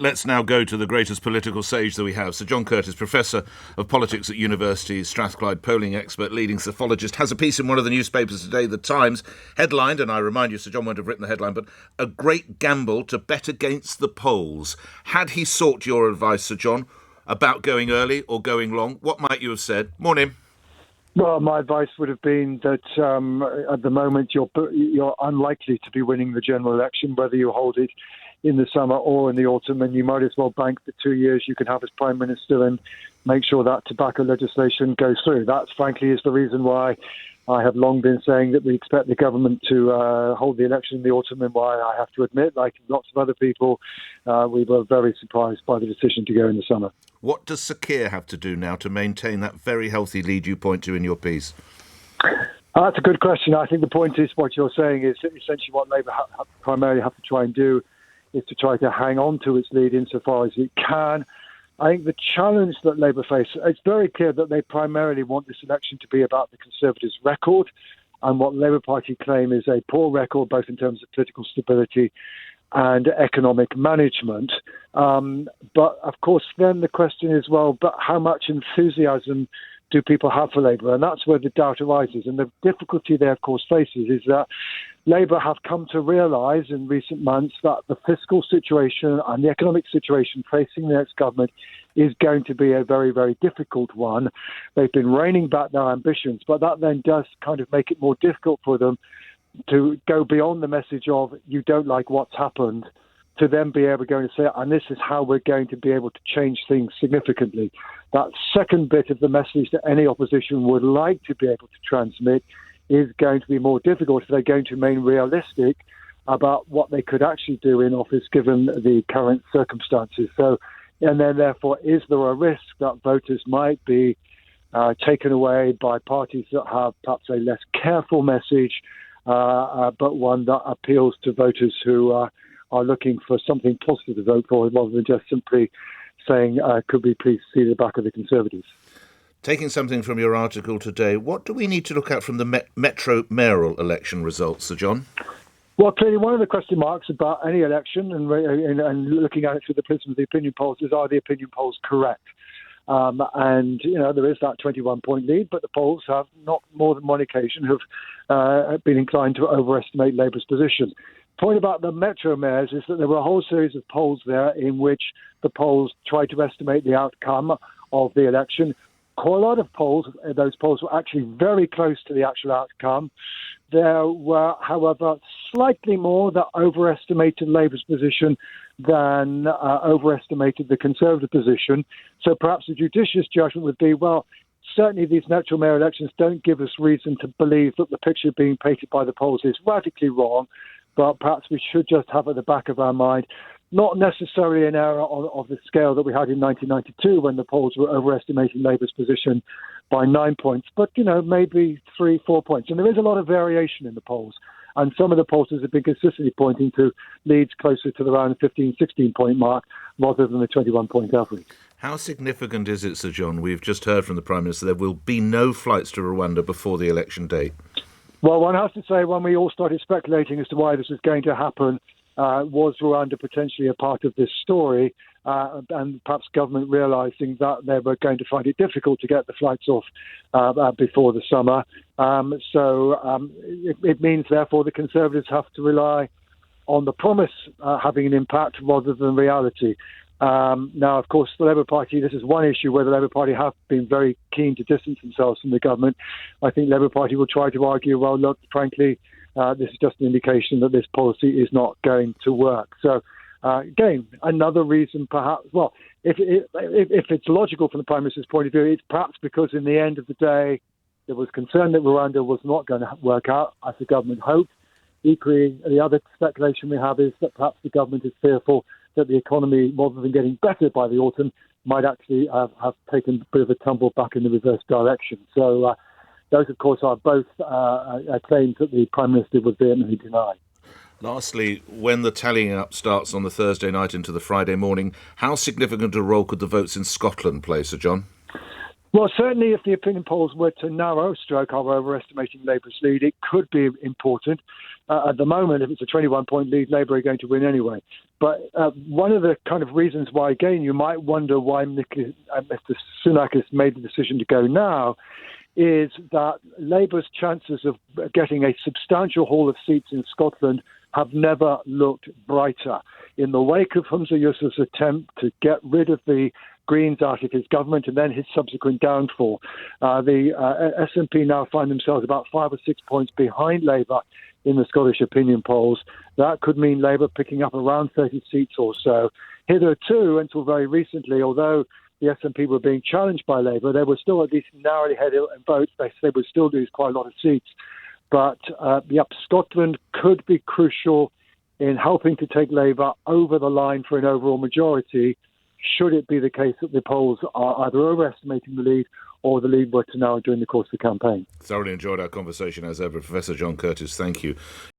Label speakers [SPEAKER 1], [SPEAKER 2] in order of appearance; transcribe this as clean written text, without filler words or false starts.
[SPEAKER 1] Let's now go to the greatest political sage that we have. Sir John Curtice, Professor of Politics at University, Strathclyde polling expert, leading psephologist, has a piece in one of the newspapers today, The Times, headlined, and I remind you, Sir John won't have written the headline, but "A Great Gamble to Bet Against the Polls." Had he sought your advice, Sir John, about going early or going long, what might you have said? Morning.
[SPEAKER 2] Well, my advice would have been that at the moment you're unlikely to be winning the general election, whether you hold it in the summer or in the autumn, and you might as well bank the 2 years you can have as Prime Minister and make sure that tobacco legislation goes through. That, frankly, is the reason why I have long been saying that we expect the government to hold the election in the autumn, and why I have to admit, like lots of other people, we were very surprised by the decision to go in the summer.
[SPEAKER 1] What does Sir Keir have to do now to maintain that very healthy lead you point to in your piece?
[SPEAKER 2] That's a good question. I think the point is what you're saying is essentially what Labour primarily have to try and do is to try to hang on to its lead insofar as it can. I think the challenge that Labour face, it's very clear that they primarily want this election to be about the Conservatives' record, and what the Labour Party claim is a poor record, both in terms of political stability and economic management. But, of course, then the question is, well, but how much enthusiasm do people have for Labour? And that's where the doubt arises. And the difficulty they, of course, faces is that Labour have come to realise in recent months that the fiscal situation and the economic situation facing the next government is going to be a very, very difficult one. They've been reining back their ambitions, but that then does kind of make it more difficult for them to go beyond the message of you don't like what's happened, to then be able to go and say, and this is how we're going to be able to change things significantly. That second bit of the message that any opposition would like to be able to transmit is going to be more difficult if they're going to remain realistic about what they could actually do in office given the current circumstances. So, and then therefore, is there a risk that voters might be taken away by parties that have perhaps a less careful message, but one that appeals to voters who are looking for something positive to vote for, rather than just simply saying, could we please see the back of the Conservatives?
[SPEAKER 1] Taking something from your article today, what do we need to look at from the Metro mayoral election results, Sir John?
[SPEAKER 2] Well, clearly one of the question marks about any election and looking at it through the prism of the opinion polls is, are the opinion polls correct? And, you know, there is that 21-point lead, but the polls have not more than one occasion have been inclined to overestimate Labour's position. Point about the Metro mayors is that there were a whole series of polls there in which the polls tried to estimate the outcome of the election. Quite a lot of polls, those polls were actually very close to the actual outcome. There were, however, slightly more that overestimated Labour's position than overestimated the Conservative position. So perhaps a judicious judgment would be, well, certainly these Metro mayor elections don't give us reason to believe that the picture being painted by the polls is radically wrong, but perhaps we should just have at the back of our mind not necessarily an error of the scale that we had in 1992 when the polls were overestimating Labour's position by 9 points, but, you know, maybe 3-4 points. And there is a lot of variation in the polls. And some of the pollsters have been consistently pointing to leads closer to the around 15-16-point mark rather than the 21-point average.
[SPEAKER 1] How significant is it, Sir John? We've just heard from the Prime Minister there will be no flights to Rwanda before the election date.
[SPEAKER 2] Well, one has to say when we all started speculating as to why this was going to happen, was Rwanda potentially a part of this story, and perhaps government realising that they were going to find it difficult to get the flights off before the summer. It means, therefore, the Conservatives have to rely on the promise having an impact rather than reality. Now, of course, the Labour Party, this is one issue where the Labour Party have been very keen to distance themselves from the government. I think the Labour Party will try to argue, well, look, frankly, this is just an indication that this policy is not going to work. So, again, another reason perhaps, well, if it's logical from the Prime Minister's point of view, it's perhaps because in the end of the day, there was concern that Rwanda was not going to work out as the government hoped. Equally, the other speculation we have is that perhaps the government is fearful that the economy, rather than getting better by the autumn, might actually have taken a bit of a tumble back in the reverse direction. So those, of course, are both claims that the Prime Minister would vehemently deny.
[SPEAKER 1] Lastly, when the tallying up starts on the Thursday night into the Friday morning, how significant a role could the votes in Scotland play, Sir John?
[SPEAKER 2] Well, certainly if the opinion polls were to narrow, stroke, are overestimating Labour's lead, it could be important. At the moment, if it's a 21-point lead, Labour are going to win anyway. But one of the kind of reasons why, again, you might wonder why Mr. Sunak has made the decision to go now is that Labour's chances of getting a substantial haul of seats in Scotland have never looked brighter. In the wake of Humza Yousaf's attempt to get rid of the Greens out of his government and then his subsequent downfall, the SNP now find themselves about 5 or 6 points behind Labour in the Scottish opinion polls. That could mean Labour picking up around 30 seats or so. Hitherto, until very recently, although the SNP were being challenged by Labour, they were still at least narrowly ahead in votes. They would still lose quite a lot of seats. But Scotland could be crucial in helping to take Labour over the line for an overall majority, should it be the case that the polls are either overestimating the lead or the lead were to narrow during the course of the campaign.
[SPEAKER 1] Thoroughly enjoyed our conversation as ever. Professor John Curtice, thank you.